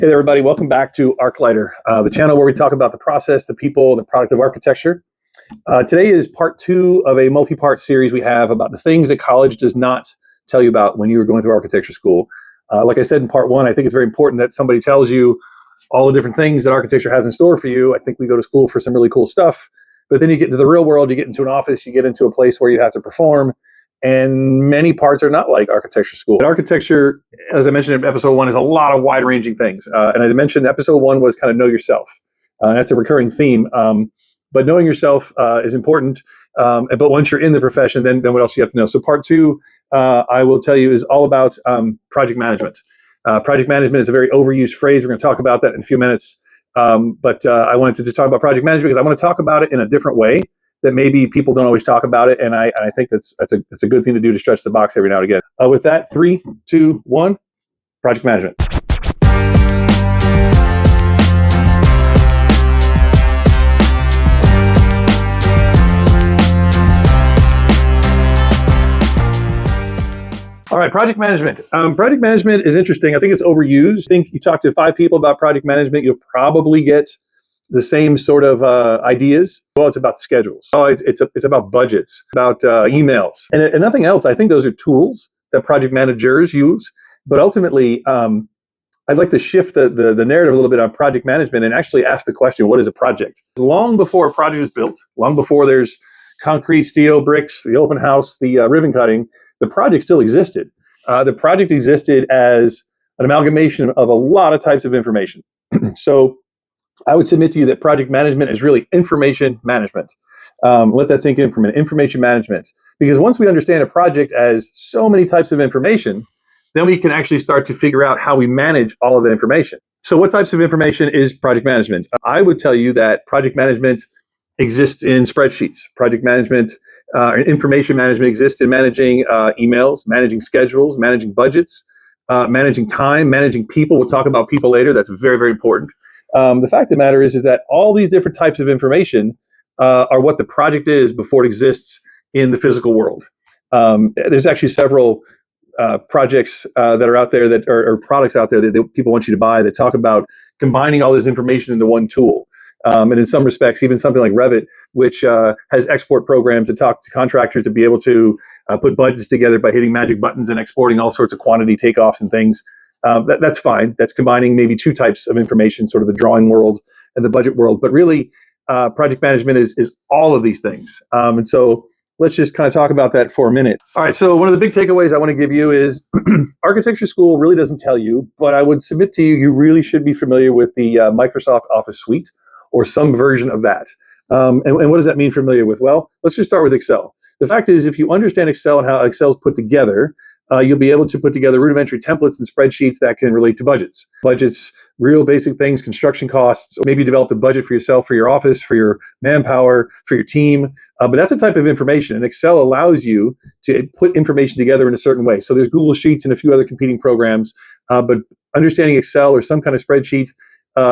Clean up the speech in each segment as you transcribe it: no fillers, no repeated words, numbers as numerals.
Hey there, everybody. Welcome back to ArcLighter, the channel where we talk about the process, the people, and the product of architecture. Today is part 2 of a multi-part series we have about the things that college does not tell you about when you are going through architecture school. Like I said in part 1, I think it's very important that somebody tells you all the different things that architecture has in store for you. I think we go to school for some really cool stuff, but then you get into the real world, you get into an office, you get into a place where you have to perform, and many parts are not like architecture school. And architecture, as I mentioned in episode 1, is a lot of wide-ranging things. And as I mentioned, episode 1 was kind of know yourself. That's a recurring theme. But knowing yourself is important. But once you're in the profession, then what else do you have to know? So part 2, I will tell you, is all about project management. Project management is a very overused phrase. We're going to talk about that in a few minutes. But I wanted to just talk about project management because I want to talk about it in a different way that maybe people don't always talk about it, and I think that's a good thing to do to stretch the box every now and again. With that, 3, 2, 1, project management. All right, project management. Project management is interesting. I think it's overused. I think you talk to 5 people about project management, you'll probably get the same sort of ideas. Well, it's about schedules. Oh, it's about budgets, about emails, and nothing else. I think those are tools that project managers use. But ultimately, I'd like to shift the narrative a little bit on project management and actually ask the question, what is a project? Long before a project is built, long before there's concrete, steel, bricks, the open house, the ribbon cutting, the project still existed. The project existed as an amalgamation of a lot of types of information. So I would submit to you that project management is really information management. Let that sink in for a minute. Information management. Because once we understand a project as so many types of information, then we can actually start to figure out how we manage all of that information. So what types of information is project management? I would tell you that project management exists in spreadsheets. Project management, information management exists in managing emails, managing schedules, managing budgets, managing time, managing people. We'll talk about people later. That's very, very important. The fact of the matter is that all these different types of information are what the project is before it exists in the physical world. There's actually several projects that are out there that are products out there that people want you to buy that talk about combining all this information into one tool. And in some respects, even something like Revit, which has export programs to talk to contractors to be able to put budgets together by hitting magic buttons and exporting all sorts of quantity takeoffs and things. That's fine. That's combining maybe 2 types of information, sort of the drawing world and the budget world. But really, project management is all of these things. And so let's just kind of talk about that for a minute. All right. So one of the big takeaways I want to give you is architecture school really doesn't tell you, but I would submit to you, you really should be familiar with the Microsoft Office suite or some version of that. And what does that mean familiar with? Well, let's just start with Excel. The fact is, if you understand Excel and how Excel is put together, you'll be able to put together rudimentary templates and spreadsheets that can relate to budgets. Budgets, real basic things, construction costs, maybe develop a budget for yourself, for your office, for your manpower, for your team. But that's a type of information. And Excel allows you to put information together in a certain way. So there's Google Sheets and a few other competing programs. But understanding Excel or some kind of spreadsheet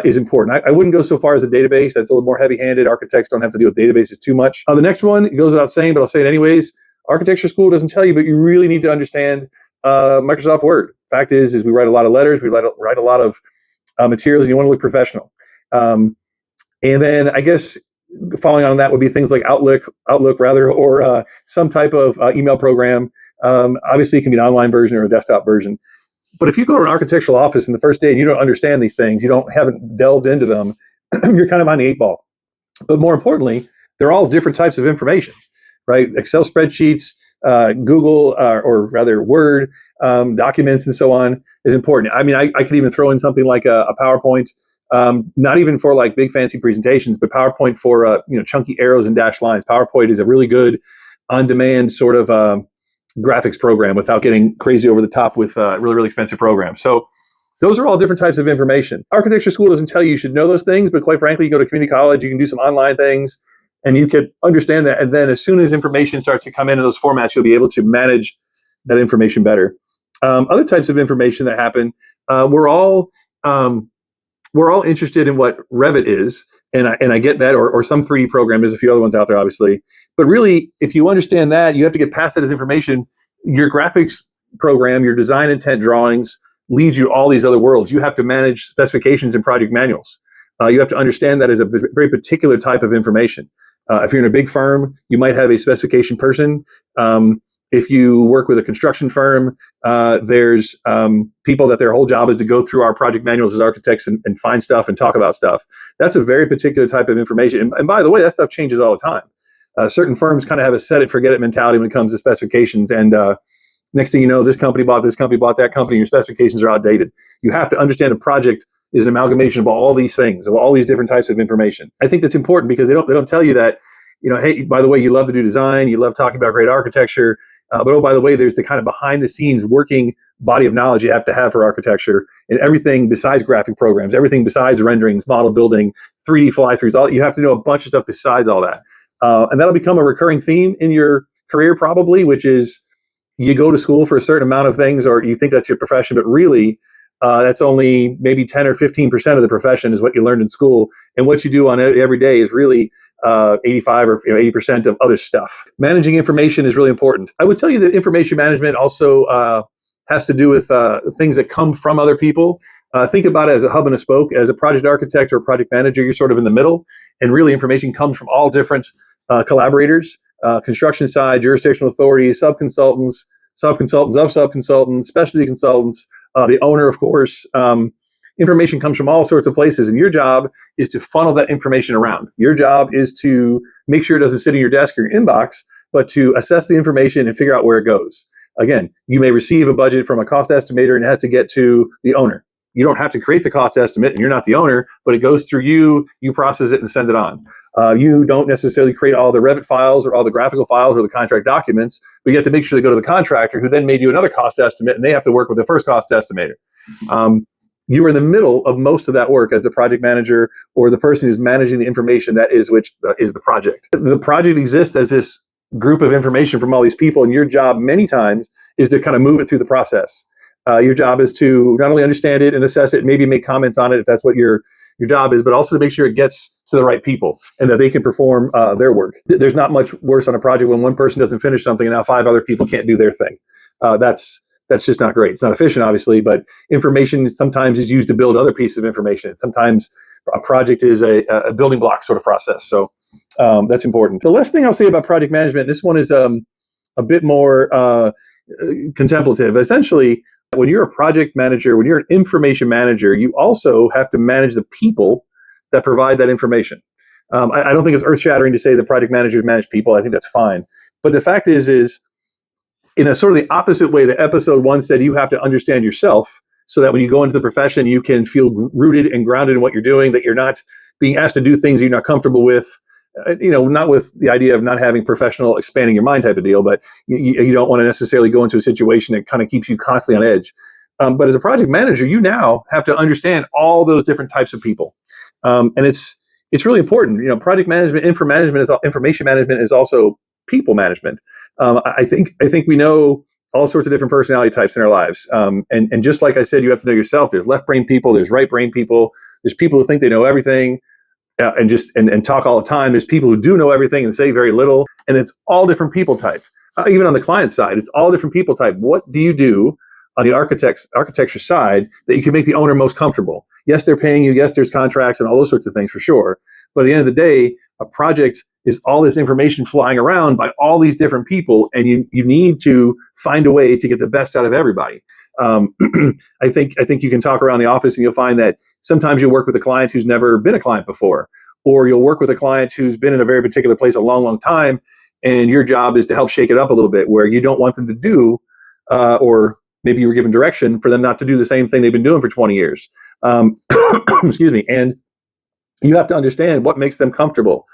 is important. I wouldn't go so far as a database. That's a little more heavy-handed. Architects don't have to deal with databases too much. The next one, it goes without saying, but I'll say it anyways. Architecture school doesn't tell you, but you really need to understand Microsoft Word. Fact is we write a lot of letters, we write a lot of materials, and you want to look professional. And then I guess following on that would be things like Outlook or some type of email program. Obviously, it can be an online version or a desktop version. But if you go to an architectural office in the first day and you don't understand these things, haven't delved into them, you're kind of on the 8 ball. But more importantly, they're all different types of information, right? Excel spreadsheets, Google, or rather Word, documents and so on is important. I mean, I could even throw in something like a PowerPoint, not even for like big fancy presentations, but PowerPoint for chunky arrows and dashed lines. PowerPoint is a really good on-demand sort of graphics program without getting crazy over the top with really, really expensive programs. So those are all different types of information. Architecture school doesn't tell you should know those things, but quite frankly, you go to community college, you can do some online things, and you can understand that. And then as soon as information starts to come in those formats, you'll be able to manage that information better. Other types of information that happen, we're all interested in what Revit is, and I get that, or some 3D program. There's a few other ones out there, obviously. But really, if you understand that, you have to get past that as information. Your graphics program, your design intent drawings, leads you to all these other worlds. You have to manage specifications and project manuals. You have to understand that as a very particular type of information. If you're in a big firm, you might have a specification person. If you work with a construction firm, there's people that their whole job is to go through our project manuals as architects and find stuff and talk about stuff. That's a very particular type of information. And by the way, that stuff changes all the time. Certain firms kind of have a set it, forget it mentality when it comes to specifications. And next thing you know, this company bought that company, your specifications are outdated. You have to understand a project is an amalgamation of all these things, of all these different types of information. I think that's important because they don't tell you that, hey, by the way, you love to do design, you love talking about great architecture, but oh, by the way, there's the kind of behind the scenes working body of knowledge you have to have for architecture and everything besides graphic programs, everything besides renderings, model building, 3D fly-throughs, all you have to know a bunch of stuff besides all that. And that'll become a recurring theme in your career probably, which is you go to school for a certain amount of things or you think that's your profession, but really that's only maybe 10 or 15% of the profession is what you learned in school. And what you do on every day is really 85 or 80% of other stuff. Managing information is really important. I would tell you that information management also has to do with things that come from other people. Think about it as a hub and a spoke. As a project architect or a project manager, you're sort of in the middle, and really information comes from all different collaborators, construction side, jurisdictional authorities, subconsultants of subconsultants, specialty consultants, the owner, of course. Information comes from all sorts of places, and your job is to funnel that information around. Your job is to make sure it doesn't sit in your desk or your inbox, but to assess the information and figure out where it goes. Again, you may receive a budget from a cost estimator and it has to get to the owner. You don't have to create the cost estimate, and you're not the owner, but it goes through you, you process it and send it on. You don't necessarily create all the Revit files or all the graphical files or the contract documents, but you have to make sure they go to the contractor who then made you another cost estimate, and they have to work with the first cost estimator. You are in the middle of most of that work as the project manager or the person who's managing the information that is the project. The project exists as this group of information from all these people, and your job many times is to kind of move it through the process. Your job is to not only understand it and assess it, maybe make comments on it if that's what your job is, but also to make sure it gets to the right people and that they can perform their work. There's not much worse on a project when one person doesn't finish something and now 5 other people can't do their thing. That's just not great. It's not efficient, obviously, but information sometimes is used to build other pieces of information. Sometimes a project is a building block sort of process. So that's important. The last thing I'll say about project management, this one is a bit more contemplative. Essentially, when you're a project manager, when you're an information manager, you also have to manage the people that provide that information. I don't think it's earth-shattering to say that project managers manage people. I think that's fine. But the fact is in a sort of the opposite way that episode 1 said, you have to understand yourself so that when you go into the profession, you can feel rooted and grounded in what you're doing, that you're not being asked to do things you're not comfortable with. Not with the idea of not having professional expanding your mind type of deal, but you don't want to necessarily go into a situation that kind of keeps you constantly on edge. But as a project manager, you now have to understand all those different types of people. And it's really important. Project management, information management is also people management. I think we know all sorts of different personality types in our lives. And just like I said, you have to know yourself. There's left brain people, there's right brain people, there's people who think they know everything. And talk all the time. There's people who do know everything and say very little, and it's all different people type. Even on the client side, it's all different people type. What do you do on the architecture side that you can make the owner most comfortable? Yes, they're paying you. Yes, there's contracts and all those sorts of things for sure. But at the end of the day, a project is all this information flying around by all these different people, and you need to find a way to get the best out of everybody. I think you can talk around the office and you'll find that sometimes you'll work with a client who's never been a client before, or you'll work with a client who's been in a very particular place a long, long time, and your job is to help shake it up a little bit where you don't want them to do, or maybe you were given direction for them not to do the same thing they've been doing for 20 years. Excuse me. And you have to understand what makes them comfortable.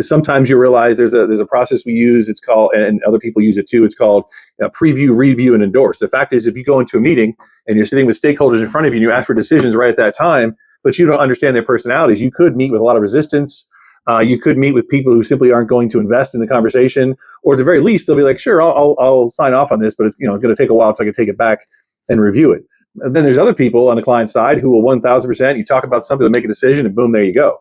Sometimes you realize there's a process we use. It's called, and other people use it too. It's called preview, review, and endorse. The fact is, if you go into a meeting and you're sitting with stakeholders in front of you and you ask for decisions right at that time, but you don't understand their personalities, you could meet with a lot of resistance. You could meet with people who simply aren't going to invest in the conversation, or at the very least, they'll be like, "Sure, I'll sign off on this, but it's going to take a while so I can take it back and review it." And then there's other people on the client side who will 1,000%. You talk about something to make a decision, and boom, there you go.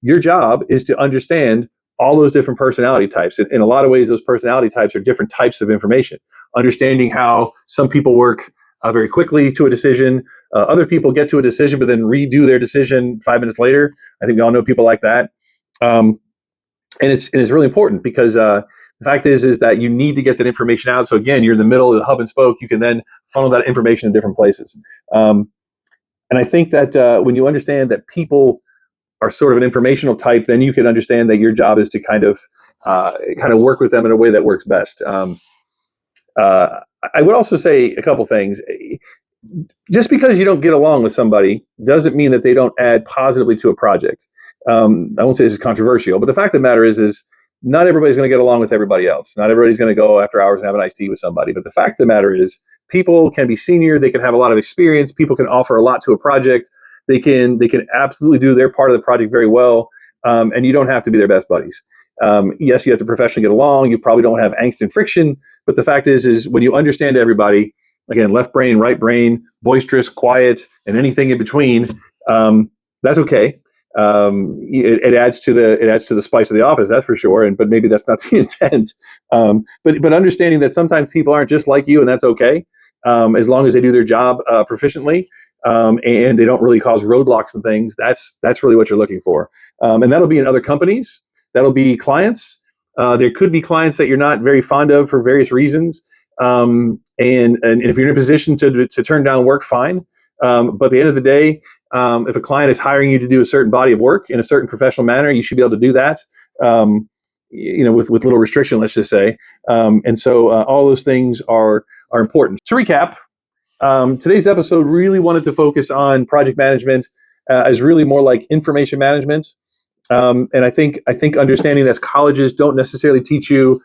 Your job is to understand all those different personality types. In a lot of ways, those personality types are different types of information. Understanding how some people work very quickly to a decision. Other people get to a decision, but then redo their decision 5 minutes later. I think we all know people like that. Um, and it's really important because the fact is that you need to get that information out. So again, you're in the middle of the hub and spoke. You can then funnel that information in different places. And I think that when you understand that people are sort of an informational type, then you can understand that your job is to kind of work with them in a way that works best. Uh, I would also say a couple things. Just because you don't get along with somebody doesn't mean that they don't add positively to a project. I won't say this is controversial, but the fact of the matter is not everybody's going to get along with everybody else. Not everybody's going to go after hours and have an iced tea with somebody. But the fact of the matter is, people can be senior. They can have a lot of experience. People can offer a lot to a project. They can absolutely do their part of the project very well, and you don't have to be their best buddies. Yes, you have to professionally get along. You probably don't have angst and friction. But the fact is when you understand everybody, again, left brain, right brain, boisterous, quiet, and anything in between, that's okay. It adds to the spice of the office, that's for sure. But maybe that's not the intent. But understanding that sometimes people aren't just like you, and that's okay, as long as they do their job proficiently, and they don't really cause roadblocks and things. That's really what you're looking for, and that'll be in other companies. That'll be clients. There could be clients that you're not very fond of for various reasons. And if you're in a position to turn down work, fine. But at the end of the day, if a client is hiring you to do a certain body of work in a certain professional manner, you should be able to do that. With little restriction, let's just say. And so all those things are important. To recap, today's episode really wanted to focus on project management as really more like information management. And I think understanding that colleges don't necessarily teach you,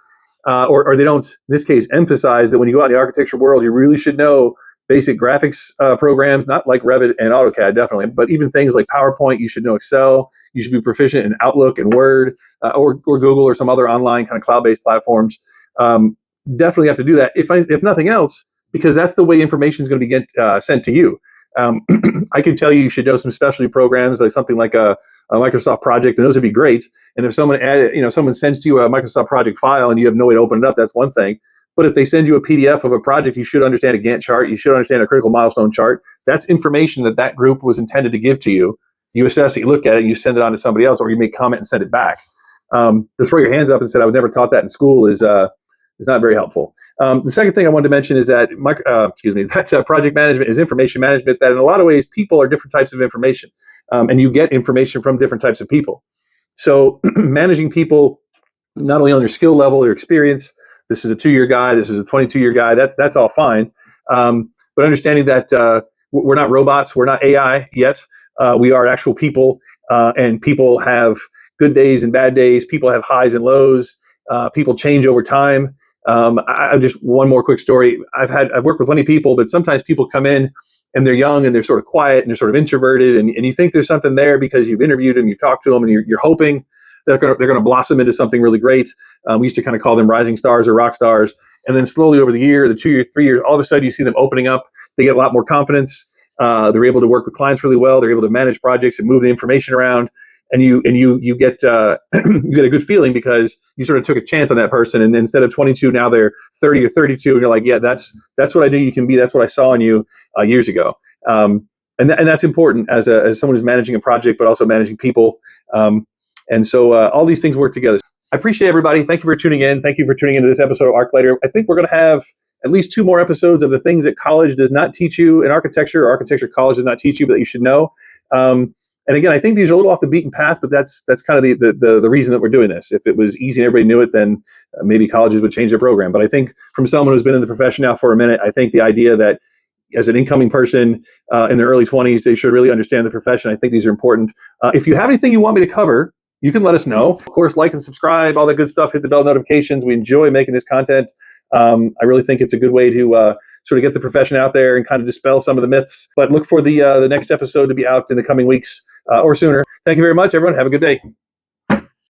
or they don't, in this case, emphasize that when you go out in the architecture world, you really should know basic graphics programs, not like Revit and AutoCAD, definitely, but even things like PowerPoint. You should know Excel. You should be proficient in Outlook and Word, or Google or some other online kind of cloud-based platforms. Definitely have to do that, if nothing else, because that's the way information is going to be sent to you. I could tell you should know some specialty programs, like something like a Microsoft project, and those would be great. And if someone sends to you a Microsoft project file and you have no way to open it up, that's one thing. But if they send you a PDF of a project, you should understand a Gantt chart. You should understand a critical milestone chart. That's information that group was intended to give to you. You assess it, you look at it, and you send it on to somebody else, or you make comment and send it back. To throw your hands up and say, I was never taught that in school is not very helpful. The second thing I wanted to mention is that project management is information management. That in a lot of ways, people are different types of information, and you get information from different types of people. So managing people, not only on their skill level, their experience. This is a 2-year guy. This is a 22-year guy. That's all fine. But understanding that we're not robots. We're not AI yet. We are actual people, and people have good days and bad days. People have highs and lows. People change over time. I just one more quick story. I've worked with plenty of people, but sometimes people come in and they're young and they're sort of quiet and they're sort of introverted, and you think there's something there because you've interviewed them, you've talked to them, and you're hoping they're going to blossom into something really great. We used to kind of call them rising stars or rock stars. And then slowly over the year, the 2 years, 3 years, all of a sudden you see them opening up. They get a lot more confidence. They're able to work with clients really well. They're able to manage projects and move the information around. And you get you get a good feeling because you sort of took a chance on that person. And instead of 22, now they're 30 or 32, and you're like, yeah, that's what I knew you can be. That's what I saw in you years ago. And that's important as someone who's managing a project, but also managing people. And so all these things work together. I appreciate everybody. Thank you for tuning in. Thank you for tuning into this episode of ArcLighter. I think we're going to have at least 2 more episodes of the things that college does not teach you in architecture, or architecture college does not teach you, but that you should know. And again, I think these are a little off the beaten path, but that's kind of the reason that we're doing this. If it was easy and everybody knew it, then maybe colleges would change their program. But I think from someone who's been in the profession now for a minute, I think the idea that as an incoming person in their early 20s, they should really understand the profession. I think these are important. If you have anything you want me to cover, you can let us know. Of course, like and subscribe, all that good stuff. Hit the bell notifications. We enjoy making this content. I really think it's a good way to sort of get the profession out there and kind of dispel some of the myths. But look for the next episode to be out in the coming weeks or sooner. Thank you very much, everyone. Have a good day.